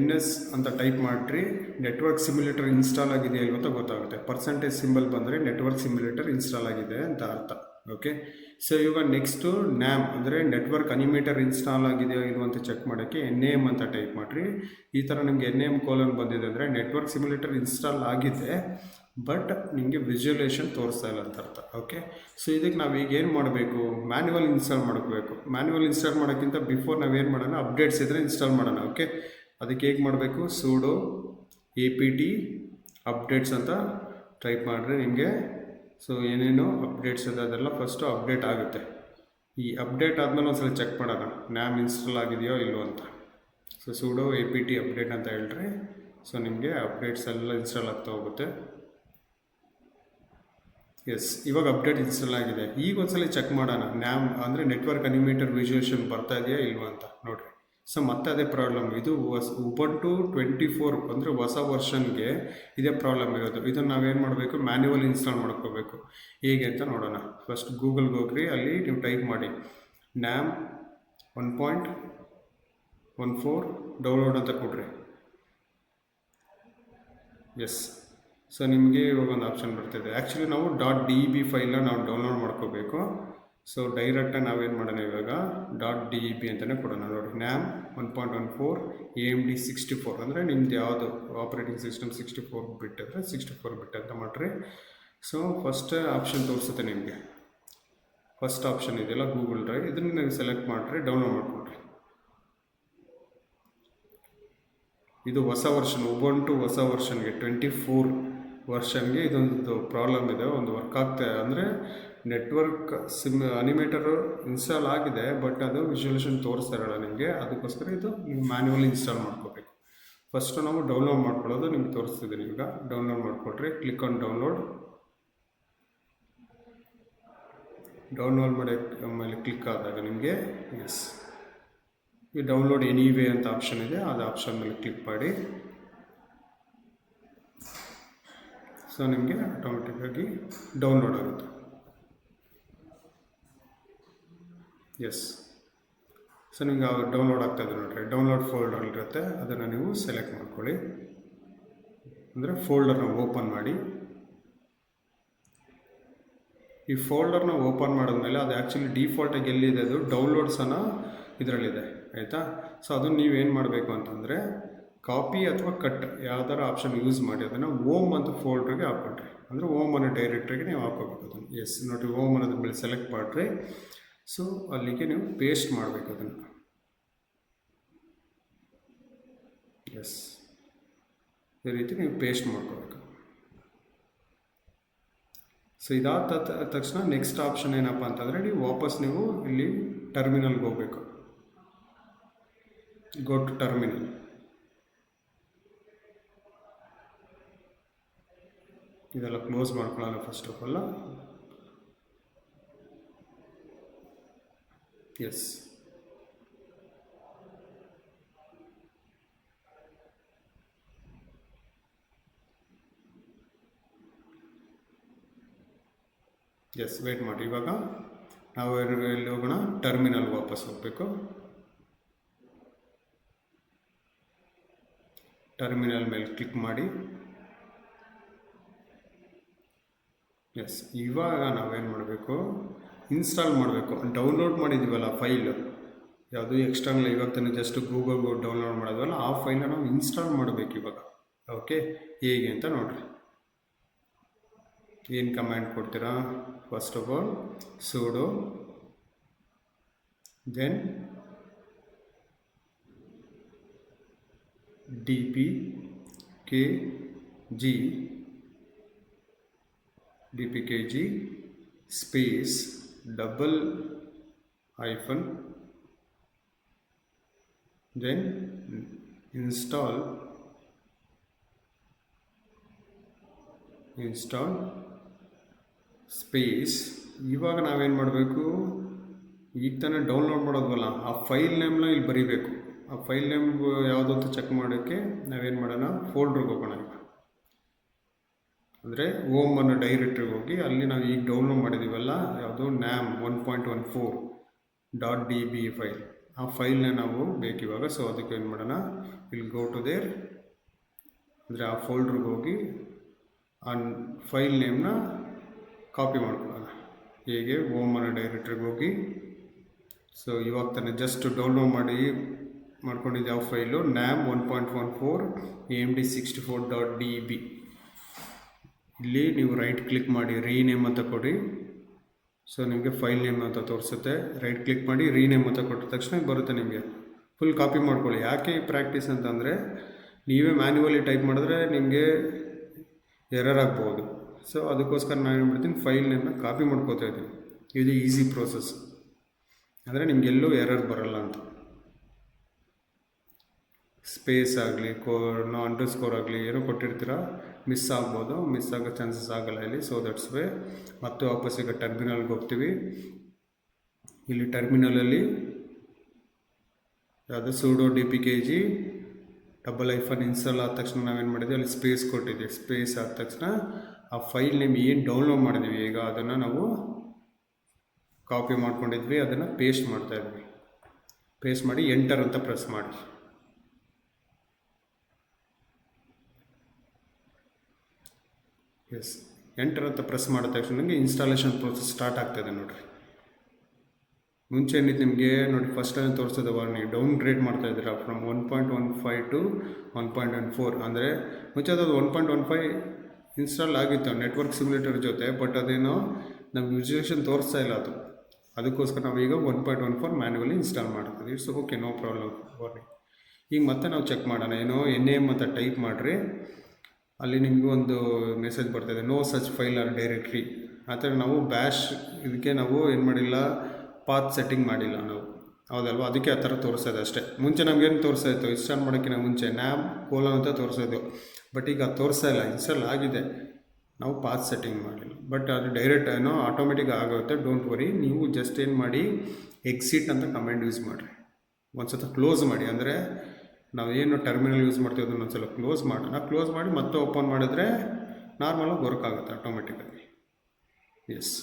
NS ಅಂತ type ಮಾಡಿರಿ, network simulator install ಆಗಿದೆ ಇಲ್ವ ಅಂತ ಗೊತ್ತಾಗುತ್ತೆ. ಪರ್ಸೆಂಟೇಜ್ ಸಿಂಬಲ್ ಬಂದರೆ ನೆಟ್ವರ್ಕ್ ಸಿಮ್ಯುಲೇಟರ್ ಇನ್ಸ್ಟಾಲ್ ಆಗಿದೆ ಅಂತ ಅರ್ಥ. ಓಕೆ, ಸೊ ಇವಾಗ ನೆಕ್ಸ್ಟು ನ್ಯಾಮ್ ಅಂದರೆ ನೆಟ್ವರ್ಕ್ ಅನಿಮೇಟರ್ ಇನ್ಸ್ಟಾಲ್ ಆಗಿದೆಯೋ ಇಲ್ವ ಅಂತ ಚೆಕ್ ಮಾಡೋಕ್ಕೆ NAM ಅಂತ ಟೈಪ್ ಮಾಡಿರಿ. ಈ ಥರ ನಿಮಗೆ NAM ಕೋಲನ್ ಬಂದಿದೆ ಅಂದರೆ ನೆಟ್ವರ್ಕ್ ಸಿಮ್ಯುಲೇಟರ್ ಇನ್ಸ್ಟಾಲ್ ಆಗಿದೆ, ಬಟ್ ನಿಮಗೆ ವಿಜುವಲೇಷನ್ ತೋರಿಸ್ತಾ ಇಲ್ಲ ಅಂತ ಅರ್ಥ. ಓಕೆ, ಸೊ ಇದಕ್ಕೆ ನಾವು ಈಗ ಏನು ಮಾಡಬೇಕು, ಮ್ಯಾನ್ಯುವಲ್ ಇನ್ಸ್ಟಾಲ್ ಮಾಡ್ಕೋಬೇಕು. ಮ್ಯಾನ್ಯುವಲ್ ಇನ್ಸ್ಟಾಲ್ ಮಾಡೋಕ್ಕಿಂತ ಬಿಫೋರ್ ನಾವೇನು ಮಾಡೋಣ, ಅಪ್ಡೇಟ್ಸ್ ಇದ್ದರೆ ಇನ್ಸ್ಟಾಲ್ ಮಾಡೋಣ. ಓಕೆ, ಅದಕ್ಕೆ ಹೇಗೆ ಮಾಡಬೇಕು, sudo apt ಅಪ್ಡೇಟ್ಸ್ ಅಂತ ಟೈಪ್ ಮಾಡಿದ್ರೆ ನಿಮಗೆ ಸೊ ಏನೇನು ಅಪ್ಡೇಟ್ಸ್ ಇದೆ ಅದೆಲ್ಲ ಫಸ್ಟು ಅಪ್ಡೇಟ್ ಆಗುತ್ತೆ. ಈ ಅಪ್ಡೇಟ್ ಆದಮೇಲೆ ಒಂದ್ಸಲ ಚೆಕ್ ಮಾಡೋಣ ನ್ಯಾಮ್ ಇನ್ಸ್ಟಾಲ್ ಆಗಿದೆಯೋ ಇಲ್ವೋ ಅಂತ. ಸೊ sudo apt ಅಪ್ಡೇಟ್ ಅಂತ ಹೇಳಿದ್ರೆ ಸೊ ನಿಮಗೆ ಅಪ್ಡೇಟ್ಸ್ ಎಲ್ಲ ಇನ್ಸ್ಟಾಲ್ ಆಗ್ತಾ ಹೋಗುತ್ತೆ. ಎಸ್, ಇವಾಗ ಅಪ್ಡೇಟ್ ಇನ್ಸ್ಟಾಲ್ ಆಗಿದೆ. ಈಗ ಒಂದ್ಸಲ ಚೆಕ್ ಮಾಡೋಣ ನ್ಯಾಮ್ ಅಂದರೆ ನೆಟ್ವರ್ಕ್ ಅನಿಮೇಟರ್ ವಿಜುವೇಷನ್ ಬರ್ತಾ ಇದೆಯಾ ಇಲ್ವಾ ಅಂತ ನೋಡಿರಿ. ಸೊ ಮತ್ತೆ ಅದೇ ಪ್ರಾಬ್ಲಮ್, ಇದು ಉಬುಂಟು 24 ಅಂದರೆ ಹೊಸ ವರ್ಷನ್ಗೆ ಇದೇ ಪ್ರಾಬ್ಲಮ್ ಇರೋದು. ಇದನ್ನು ನಾವೇನು ಮಾಡಬೇಕು, ಮ್ಯಾನ್ಯುವಲ್ ಇನ್ಸ್ಟಾಲ್ ಮಾಡ್ಕೋಬೇಕು. ಹೇಗೆ ಅಂತ ನೋಡೋಣ. ಫಸ್ಟ್ ಗೂಗಲ್ಗೆ ಹೋಗ್ರಿ, ಅಲ್ಲಿ ನೀವು ಟೈಪ್ ಮಾಡಿ ನ್ಯಾಮ್ 1.14 ಡೌನ್ಲೋಡ್ ಅಂತ ಕೊಡ್ರಿ. ಎಸ್, ಸೊ ನಿಮಗೆ ಇವಾಗ ಒಂದು ಆಪ್ಷನ್ ಬರ್ತಿದೆ. ಆ್ಯಕ್ಚುಲಿ ನಾವು .deb ಫೈಲ್ನ ನಾವು ಡೌನ್ಲೋಡ್ ಮಾಡ್ಕೋಬೇಕು. ಸೊ ಡೈರೆಕ್ಟಾಗಿ ನಾವೇನು ಮಾಡೋಣ, ಇವಾಗ .deb ಅಂತಲೇ ಕೊಡೋಣ. ನೋಡಿ, ನ್ಯಾಮ್ 1.14 AMD 64 ಅಂದರೆ ನಿಮ್ದು ಯಾವುದು ಆಪ್ರೇಟಿಂಗ್ ಸಿಸ್ಟಮ್ 64 ಬಿಟ್ ಅಂದರೆ 64 ಬಿಟ್ ಅಂತ ಮಾಡಿರಿ. ಸೊ ಫಸ್ಟ್ ಆಪ್ಷನ್ ತೋರಿಸುತ್ತೆ ನಿಮಗೆ. ಫಸ್ಟ್ ಆಪ್ಷನ್ ಇದೆಯಲ್ಲ ಗೂಗಲ್ ಡ್ರೈವ್, ಇದನ್ನು ನೀವು ಸೆಲೆಕ್ಟ್ ಮಾಡಿರಿ, ಡೌನ್ಲೋಡ್ ಮಾಡಿಕೊಡ್ರಿ. ಇದು ಹೊಸ ವರ್ಷನ್, ಉಬುಂಟು ಹೊಸ ವರ್ಷನ್ಗೆ 24 ವರ್ಷನ್ಗೆ ಇದೊಂದು ಪ್ರಾಬ್ಲಮ್ ಇದೆ, ಒಂದು ವರ್ಕ್ ಆಗ್ತಾ ಅಂದರೆ ನೆಟ್ವರ್ಕ್ ಅನಿಮೇಟರು ಇನ್ಸ್ಟಾಲ್ ಆಗಿದೆ, ಬಟ್ ಅದು ವಿಜುವಲೇಷನ್ ತೋರಿಸ್ತಾ ಇರೋಲ್ಲ ನಿಮಗೆ. ಅದಕ್ಕೋಸ್ಕರ ಇದು ನೀವು ಮ್ಯಾನ್ಯುವಲಿ ಇನ್ಸ್ಟಾಲ್ ಮಾಡ್ಕೋಬೇಕು. ಫಸ್ಟು ನಾವು ಡೌನ್ಲೋಡ್ ಮಾಡ್ಕೊಳ್ಳೋದು ನಿಮ್ಗೆ ತೋರಿಸ್ತಿದ್ದೀನಿ. ಈಗ ಡೌನ್ಲೋಡ್ ಮಾಡಿಕೊಟ್ರಿ, ಕ್ಲಿಕ್ ಆನ್ ಡೌನ್ಲೋಡ್. ಡೌನ್ಲೋಡ್ ಮಾಡಿ ಆಮೇಲೆ ಕ್ಲಿಕ್ ಆದಾಗ ನಿಮಗೆ ಎಸ್ ಈ ಡೌನ್ಲೋಡ್ ಎನಿವೇ ಅಂತ ಆಪ್ಷನ್ ಇದೆ, ಅದು ಆಪ್ಷನ್ ಮೇಲೆ ಕ್ಲಿಕ್ ಮಾಡಿ. ಸೊ ನಿಮಗೆ ಆಟೋಮೆಟಿಕ್ಕಾಗಿ ಡೌನ್ಲೋಡ್ ಆಗುತ್ತೆ. ಎಸ್, ಸೊ ನಿಮ್ಗೆ ಡೌನ್ಲೋಡ್ ಆಗ್ತಾಯಿದೆ ನೋಡಿರಿ. ಡೌನ್ಲೋಡ್ ಫೋಲ್ಡರ್ ಇರುತ್ತೆ, ಅದನ್ನು ನೀವು ಸೆಲೆಕ್ಟ್ ಮಾಡ್ಕೊಳ್ಳಿ. ಅಂದರೆ ಫೋಲ್ಡರ್ನ ಓಪನ್ ಮಾಡಿ. ಈ ಫೋಲ್ಡರ್ನ ಓಪನ್ ಮಾಡಿದ್ಮೇಲೆ ಅದು ಆ್ಯಕ್ಚುಲಿ ಡಿಫಾಲ್ಟಾಗಿ ಎಲ್ಲಿದೆ, ಅದು ಡೌನ್ಲೋಡ್ಸ್ ಅನ್ನೋ ಇದರಲ್ಲಿದೆ, ಆಯಿತಾ. ಸೊ ಅದನ್ನು ನೀವೇನು ಮಾಡಬೇಕು ಅಂತಂದರೆ ಕಾಪಿ ಅಥವಾ ಕಟ್ ಯಾವ್ದಾರ ಆಪ್ಷನ್ ಯೂಸ್ ಮಾಡಿ ಅದನ್ನು ಓಮ್ ಅಂತ ಫೋಲ್ಡ್ರಿಗೆ ಹಾಕ್ಕೊಂಡ್ರಿ, ಅಂದರೆ ಓಮ್ ಅನ್ನೋ ಡೈರೆಕ್ಟ್ರಿಗೆ ನೀವು ಹಾಕೋಬೇಕು ಅದನ್ನು. ಎಸ್, ನೋಡಿ, ಓಮ್ ಅನ್ನೋದ್ರ ಮೇಲೆ ಸೆಲೆಕ್ಟ್ ಮಾಡಿರಿ. ಸೊ ಅಲ್ಲಿಗೆ ನೀವು ಪೇಸ್ಟ್ ಮಾಡಬೇಕು ಅದನ್ನು. ಎಸ್, ಈ ರೀತಿ ನೀವು ಪೇಸ್ಟ್ ಮಾಡ್ಕೋಬೇಕು. ಸೊ ಇದಾದ ತಕ್ಷಣ ನೆಕ್ಸ್ಟ್ ಆಪ್ಷನ್ ಏನಪ್ಪ ಅಂತಂದರೆ ನೀವು ವಾಪಸ್ ನೀವು ಇಲ್ಲಿ ಟರ್ಮಿನಲ್ಗೆ ಹೋಗಬೇಕು. Go to terminal. ಇದೆಲ್ಲ ಕ್ಲೋಸ್ ಮಾಡ್ಕೊಳ್ಳೋಣ first of all. Yes, yes, wait ಮಾಡಿ. ಇವಾಗ ನಾವು ಎಲ್ಲಿ ಹೋಗೋಣ, ಟರ್ಮಿನಲ್ ವಾಪಸ್ ಹೋಗಬೇಕು. ಟರ್ಮಿನಲ್ ಮೇಲೆ ಕ್ಲಿಕ್ ಮಾಡಿ. ಎಸ್, ಇವಾಗ ನಾವೇನು ಮಾಡಬೇಕು, ಇನ್ಸ್ಟಾಲ್ ಮಾಡಬೇಕು. ಡೌನ್ಲೋಡ್ ಮಾಡಿದ್ದೀವಲ್ಲ ಫೈಲ್, ಯಾವುದು ಎಕ್ಸ್ಟರ್ನಲ್, ಇವಾಗ ತಾನೇ ಜಸ್ಟ್ ಗೂಗಲ್ಗೆ ಡೌನ್ಲೋಡ್ ಮಾಡೋದಲ್ಲ, ಆ ಫೈಲ್ನ ನಾವು ಇನ್ಸ್ಟಾಲ್ ಮಾಡಬೇಕು ಇವಾಗ. ಓಕೆ, ಹೇಗೆ ಅಂತ ನೋಡಿರಿ. ಏನು ಕಮ್ಯಾಂಡ್ ಕೊಡ್ತೀರಾ, first of all sudo then dpkg space double hyphen then install space. ಇವಾಗ ನಾವೇನು ಮಾಡಬೇಕು, ಈಗ ತಾನೇ ಡೌನ್ಲೋಡ್ ಮಾಡೋದ್ವಲ್ಲ ಆ ಫೈಲ್ ನೇಮ್ನ ಇಲ್ಲಿ ಬರೀಬೇಕು. ಆ ಫೈಲ್ ನೇಮ್ ಯಾವುದು ಅಂತ ಚೆಕ್ ಮಾಡೋಕ್ಕೆ ನಾವೇನು ಮಾಡೋಣ, ಫೋಲ್ಡ್ರಿಗೆ ಹೋಗೋಣ. ಅಂದರೆ ಓಮ್ ಅನ್ನೋ ಡೈರೆಕ್ಟ್ರಿಗೆ ಹೋಗಿ ಅಲ್ಲಿ ನಾವು ಈಗ ಡೌನ್ಲೋಡ್ ಮಾಡಿದ್ದೀವಲ್ಲ ಯಾವುದು ನ್ಯಾಮ್ 1.14 .db ಫೈಲ್, ಆ ಫೈಲ್ನ ನಾವು ಬೇಕಿವಾಗ. ಸೊ ಅದಕ್ಕೆ ಏನು ಮಾಡೋಣ, ವಿಲ್ ಗೋ ಟು ದೇರ್, ಅಂದರೆ ಆ ಫೋಲ್ಡ್ರಿಗೆ ಹೋಗಿ ಆ ಫೈಲ್ ನೇಮ್ನ ಕಾಪಿ ಮಾಡ್ಕೊಳ್ಳೋಣ. ಹೇಗೆ ಹೋಮ್ ಅನ್ನೋ ಡೈರೆಕ್ಟ್ರಿಗೆ ಹೋಗಿ, ಸೊ ಇವಾಗ ತಾನೇ ಜಸ್ಟ್ ಡೌನ್ಲೋಡ್ ಮಾಡ್ಕೊಂಡಿದ್ದು ಯಾವ ಫೈಲು, NAM 1.14 AMD64.db. ಇಲ್ಲಿ ನೀವು ರೈಟ್ ಕ್ಲಿಕ್ ಮಾಡಿ ರೀನೇಮ್ ಅಂತ ಕೊಡಿ. ಸೊ ನಿಮಗೆ ಫೈಲ್ ನೇಮ್ ಅಂತ ತೋರಿಸುತ್ತೆ. ರೈಟ್ ಕ್ಲಿಕ್ ಮಾಡಿ ರೀನೇಮ್ ಅಂತ ಕೊಟ್ಟ ತಕ್ಷಣ ಬರುತ್ತೆ ನಿಮಗೆ. ಫುಲ್ ಕಾಪಿ ಮಾಡ್ಕೊಳ್ಳಿ. ಯಾಕೆ ಈ ಪ್ರಾಕ್ಟೀಸ್ ಅಂತಂದರೆ ನೀವೇ ಮ್ಯಾನ್ಯುವಲಿ ಟೈಪ್ ಮಾಡಿದ್ರೆ ನಿಮಗೆ ಎರರ್ ಆಗ್ಬೋದು. ಸೊ ಅದಕ್ಕೋಸ್ಕರ ನಾನು ಏನು ಮಾಡ್ತೀನಿ, ಫೈಲ್ ನೇಮ್ನ ಕಾಪಿ ಮಾಡ್ಕೋತಾ ಇದ್ದೀನಿ. ಇದು ಈಸಿ ಪ್ರೋಸೆಸ್, ಅಂದರೆ ನಿಮಗೆಲ್ಲೂ ಎರರ್ ಬರಲ್ಲ ಅಂತ. ಸ್ಪೇಸ್ ಆಗಲಿ ಅಂಡರ್ಸ್ಕೋರ್ ಆಗಲಿ ಏನೋ ಕೊಟ್ಟಿರ್ತೀರ, ಮಿಸ್ ಆಗ್ಬೋದು. ಮಿಸ್ ಆಗೋ ಚಾನ್ಸಸ್ ಆಗಲ್ಲ ಇಲ್ಲಿ. ಸೊ ದಟ್ಸ್ ವೇ ಮತ್ತೆ ವಾಪಸ್ ಈಗ ಟರ್ಮಿನಲ್ಗೆ ಹೋಗ್ತೀವಿ. ಇಲ್ಲಿ ಟರ್ಮಿನಲಲ್ಲಿ ಯಾವುದು sudo dpkg -, ಇನ್ಸ್ಟಾಲ್ ಆದ ತಕ್ಷಣ ನಾವೇನು ಮಾಡಿದ್ವಿ, ಅಲ್ಲಿ ಸ್ಪೇಸ್ ಕೊಟ್ಟಿದ್ವಿ. ಸ್ಪೇಸ್ ಆದ ತಕ್ಷಣ ಆ ಫೈಲ್ ನೇಮ್ ಏನು ಡೌನ್ಲೋಡ್ ಮಾಡಿದ್ವಿ ಈಗ ಅದನ್ನು ನಾವು ಕಾಪಿ ಮಾಡ್ಕೊಂಡಿದ್ವಿ, ಅದನ್ನು ಪೇಸ್ಟ್ ಮಾಡ್ತಾಯಿದ್ವಿ. ಪೇಸ್ಟ್ ಮಾಡಿ ಎಂಟರ್ ಅಂತ ಪ್ರೆಸ್ ಮಾಡಿ. ಎಸ್, ಎಂಟರ್ ಅಂತ ಪ್ರೆಸ್ ಮಾಡಿದ ತಕ್ಷಣ ನನಗೆ ಇನ್ಸ್ಟಾಲೇಷನ್ ಪ್ರೋಸೆಸ್ ಸ್ಟಾರ್ಟ್ ಆಗ್ತದೆ ನೋಡಿರಿ. ಮುಂಚೆ ಏನಿತ್ತು ನಿಮಗೆ ನೋಡಿ, ಫಸ್ಟ್ ಟೈಮ್ ತೋರಿಸೋದು ವಾರ್ನಿಂಗ್ ಡೌನ್ ಗ್ರೇಡ್ ಮಾಡ್ತಾಯಿದ್ದೀರಾ ಫ್ರಮ್ 1.15 to 1.14. ಅಂದರೆ ಮುಂಚೆ ಅದು 1.15 ಇನ್ಸ್ಟಾಲ್ ಆಗಿತ್ತು ನೆಟ್ವರ್ಕ್ ಸಿಮ್ಯುಲೇಟರ್ ಜೊತೆ, ಬಟ್ ಅದೇನೋ ನಮ್ಗೆ ವಿಜುಲೇಷನ್ ತೋರಿಸ್ತಾ ಇಲ್ಲ ಅದು. ಅದಕ್ಕೋಸ್ಕರ ನಾವೀಗ 1.14 ಮ್ಯಾನ್ಯುವಲಿ ಇನ್ಸ್ಟಾಲ್ ಮಾಡ್ತೀವಿ. It's okay, no problem. Warning ಈಗ ಮತ್ತೆ ನಾವು ಚೆಕ್ ಮಾಡೋಣ. ಏನೋ NAM ಅಂತ ಟೈಪ್ ಮಾಡಿರಿ, ಅಲ್ಲಿ ನಿಮಗೂ ಒಂದು ಮೆಸೇಜ್ ಬರ್ತಾಯಿದೆ, no such file or directory. ಆ ಥರ ನಾವು ಬ್ಯಾಶ್ ಇದಕ್ಕೆ ನಾವು ಏನು ಮಾಡಿಲ್ಲ, ಪಾತ್ ಸೆಟ್ಟಿಂಗ್ ಮಾಡಿಲ್ಲ ನಾವು, ಹೌದಲ್ವ? ಅದಕ್ಕೆ ಆ ಥರ ತೋರಿಸೋದು ಅಷ್ಟೇ. ಮುಂಚೆ ನಮಗೇನು ತೋರಿಸ್ತಾಯಿತ್ತು, ಇನ್ಸ್ಟಾಲ್ ಮಾಡೋಕ್ಕಿಂತ ಮುಂಚೆ NAM : ಅಂತ ತೋರಿಸೋದು. ಬಟ್ ಈಗ ಅದು ತೋರಿಸ್ತಾ ಇಲ್ಲ, ಇನ್ಸ್ಟಾಲ್ ಆಗಿದೆ, ನಾವು ಪಾತ್ ಸೆಟ್ಟಿಂಗ್ ಮಾಡಿಲ್ಲ. ಬಟ್ ಅದು ಡೈರೆಕ್ಟ್ ಏನೋ ಆಟೋಮೆಟಿಕ್ ಆಗುತ್ತೆ, ಡೋಂಟ್ ವರಿ. ನೀವು ಜಸ್ಟ್ ಏನು ಮಾಡಿ, ಎಕ್ಸಿಟ್ ಅಂತ ಕಮೆಂಟ್ ಯೂಸ್ ಮಾಡಿರಿ. ಒಂದು ಸಲ ಕ್ಲೋಸ್ ಮಾಡಿ, ಅಂದರೆ ನಾವೇನು ಟರ್ಮಿನಲ್ ಯೂಸ್ ಮಾಡ್ತೀವಿ ಅದನ್ನು ಒಂದು ಸಲ ಕ್ಲೋಸ್ ಮಾಡೋಣ. ಕ್ಲೋಸ್ ಮಾಡಿ ಮತ್ತೆ ಓಪನ್ ಮಾಡಿದ್ರೆ ನಾರ್ಮಲಾಗಿ ವರ್ಕ್ ಆಗುತ್ತೆ ಆಟೋಮೆಟಿಕಾಗಿ. ಎಸ್,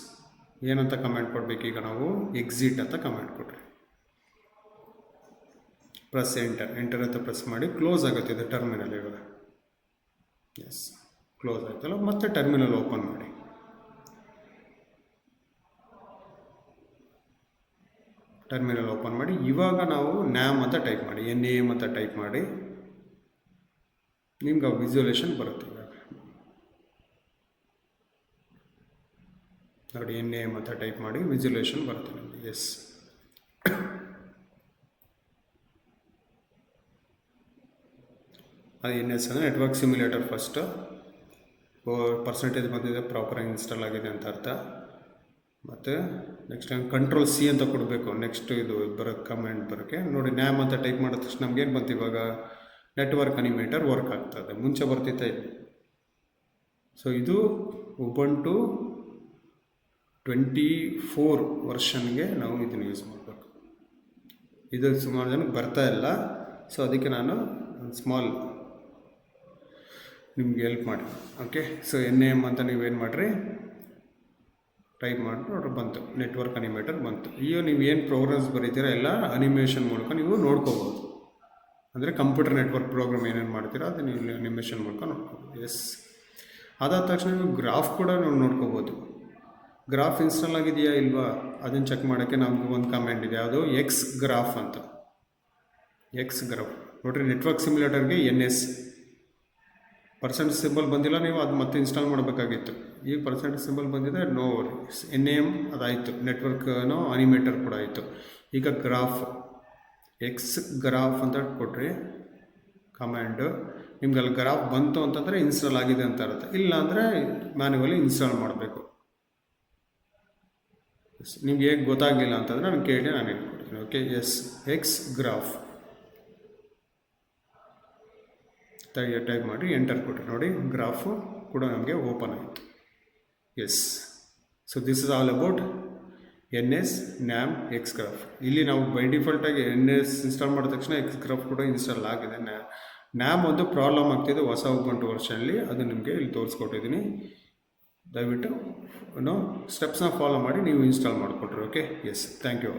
ಏನಂತ ಕಮೆಂಟ್ ಕೊಡಬೇಕು ಈಗ ನಾವು, ಎಕ್ಸಿಟ್ ಅಂತ ಕಮೆಂಟ್ ಕೊಡ್ರಿ. ಪ್ರೆಸ್ ಎಂಟರ್ ಅಂತ ಪ್ರೆಸ್ ಮಾಡಿ ಕ್ಲೋಸ್ ಆಗುತ್ತೆ ಇದು ಟರ್ಮಿನಲ್ ಇವಾಗ. ಎಸ್, ಕ್ಲೋಸ್ ಆಯ್ತಲ್ಲ. ಮತ್ತೆ ಟರ್ಮಿನಲ್ ಓಪನ್ ಮಾಡಿ. ಟರ್ಮಿನಲ್ ಓಪನ್ ಮಾಡಿ ಇವಾಗ ನಾವು NAM ಅಂತ ಟೈಪ್ ಮಾಡಿ, NAM ಅಂತ ಟೈಪ್ ಮಾಡಿ, ನಿಮ್ಗೆ ಆ ವಿಜುವಲೇಷನ್ ಬರುತ್ತೆ. ಇವಾಗ ನೋಡಿ, NAM ಅಂತ ಟೈಪ್ ಮಾಡಿ ವಿಜುವಲೇಷನ್ ಬರುತ್ತೆ ನಿಮಗೆ. ಎಸ್, ಅದು NS ಅಂದರೆ ನೆಟ್ವರ್ಕ್ ಸಿಮ್ಯುಲೇಟರ್. ಫಸ್ಟು ಪರ್ಸೆಂಟೇಜ್ ಬಂದಿದೆ, ಪ್ರಾಪರಾಗಿ ಇನ್ಸ್ಟಾಲ್ ಆಗಿದೆ ಅಂತ ಅರ್ಥ. ಮತ್ತು ನೆಕ್ಸ್ಟ್ Ctrl+C ಅಂತ ಕೊಡಬೇಕು. ನೆಕ್ಸ್ಟ್ ಇದು ಕಮೆಂಟ್ ಬರೋಕ್ಕೆ ನೋಡಿ, NAM ಅಂತ ಟೈಪ್ ಮಾಡಿದ ತಕ್ಷಣ ನಮಗೇನು ಬಂತು, ಇವಾಗ ನೆಟ್ವರ್ಕ್ ಅನಿಮೇಟರ್ ವರ್ಕ್ ಆಗ್ತದೆ. ಮುಂಚೆ ಬರ್ತಿತ್ತೆ. ಸೊ ಇದು ಉಬುಂಟು 24 ವರ್ಷನ್ಗೆ ನಾವು ಇದನ್ನು ಯೂಸ್ ಮಾಡಬೇಕು. ಇದು ಸುಮಾರು ಜನಕ್ಕೆ ಬರ್ತಾ ಇಲ್ಲ. ಸೊ ಅದಕ್ಕೆ ನಾನು ಒಂದು ಸ್ಮಾಲ್ ನಿಮ್ಗೆ ಹೆಲ್ಪ್ ಮಾಡಿ. ಓಕೆ, ಸೊ NAM ಅಂತ ನೀವೇನು ಮಾಡಿರಿ, ಟೈಪ್ ಮಾಡಿ ನೋಡ್ರಿ, ಬಂತು ನೆಟ್ವರ್ಕ್ ಅನಿಮೇಟರ್ ಬಂತು. ಈಗ ನೀವು ಏನು ಪ್ರೋಗ್ರಾಮ್ಸ್ ಬರೀತೀರ ಎಲ್ಲ ಅನಿಮೇಷನ್ ಮೂಲಕ ನೀವು ನೋಡ್ಕೋಬೋದು. ಅಂದರೆ ಕಂಪ್ಯೂಟರ್ ನೆಟ್ವರ್ಕ್ ಪ್ರೋಗ್ರಾಮ್ ಏನೇನು ಮಾಡ್ತೀರಾ ಅದು ನೀವು ಅನಿಮೇಷನ್ ಮೂಲಕ ನೋಡ್ಕೋಬೋದು. ಎಸ್, ಅದಾದ ತಕ್ಷಣ ನೀವು ಗ್ರಾಫ್ ಕೂಡ ನೀವು ನೋಡ್ಕೋಬೋದು. ಗ್ರಾಫ್ ಇನ್ಸ್ಟಾಲ್ ಆಗಿದೆಯಾ ಇಲ್ವಾ ಅದನ್ನು ಚೆಕ್ ಮಾಡೋಕ್ಕೆ ನಮಗೆ ಒಂದು ಕಮೆಂಟ್ ಇದೆ, ಅದು Xgraph ಅಂತ. Xgraph ನೋಡಿರಿ, ನೆಟ್ವರ್ಕ್ ಸಿಮ್ಯುಲೇಟರ್ಗೆ NS ಪರ್ಸೆಂಟ್ ಸಿಂಬಲ್ ಬಂದಿಲ್ಲ, ನೀವು ಅದು ಮತ್ತೆ ಇನ್ಸ್ಟಾಲ್ ಮಾಡಬೇಕಾಗಿತ್ತು. ಈಗ ಪರ್ಸೆಂಟ್ ಸಿಂಬಲ್ ಬಂದಿದೆ, ನೋ ವರಿ. NAM ಅದಾಯಿತು, ನೆಟ್ವರ್ಕ್ನೋ ಅನಿಮೇಟರ್ ಕೂಡ ಆಯಿತು. ಈಗ ಗ್ರಾಫ್ Xgraph ಅಂತ ಕೊಟ್ರಿ ಕಮ್ಯಾಂಡು. ನಿಮ್ಗೆ ಅಲ್ಲಿ ಗ್ರಾಫ್ ಬಂತು ಅಂತಂದರೆ ಇನ್ಸ್ಟಾಲ್ ಆಗಿದೆ ಅಂತ ಇರುತ್ತೆ, ಇಲ್ಲ ಅಂದರೆ ಮ್ಯಾನ್ಯುವಲಿ ಇನ್ಸ್ಟಾಲ್ ಮಾಡಬೇಕು. ನಿಮ್ಗೆ ಹೇಗೆ ಗೊತ್ತಾಗಲಿಲ್ಲ ಅಂತಂದರೆ ನಾನು ಕೇಳಿ ನಾನು ಹೇಳ್ಕೊಡ್ತೀನಿ. ಓಕೆ, ಎಸ್, Xgraph ಟೈಪ್ ಮಾಡಿ ಎಂಟರ್ ಕೊಟ್ಟರೆ ನೋಡಿ, ಗ್ರಾಫು ಕೂಡ ನಮಗೆ ಓಪನ್ ಆಯಿತು. Yes, so this is all about NS, NAM, Xgraph. ಇಲ್ಲಿ ನಾವು ಬೈ ಡಿಫಾಲ್ಟಾಗಿ NS ಇನ್ಸ್ಟಾಲ್ ಮಾಡಿದ ತಕ್ಷಣ Xgraph ಕೂಡ ಇನ್ಸ್ಟಾಲ್ ಆಗಿದೆ. NAM ಒಂದು ಪ್ರಾಬ್ಲಮ್ ಆಗ್ತಿದೆ ಹೊಸ ಉಬುಂಟು ವರ್ಷನಲ್ಲಿ, ಅದು ನಿಮಗೆ ಇಲ್ಲಿ ತೋರಿಸ್ಕೊಟ್ಟಿದ್ದೀನಿ. ದಯವಿಟ್ಟು ಸ್ಟೆಪ್ಸ್ನ ಫಾಲೋ ಮಾಡಿ ನೀವು ಇನ್ಸ್ಟಾಲ್ ಮಾಡಿಕೊಟ್ರಿ. Okay, yes, thank you.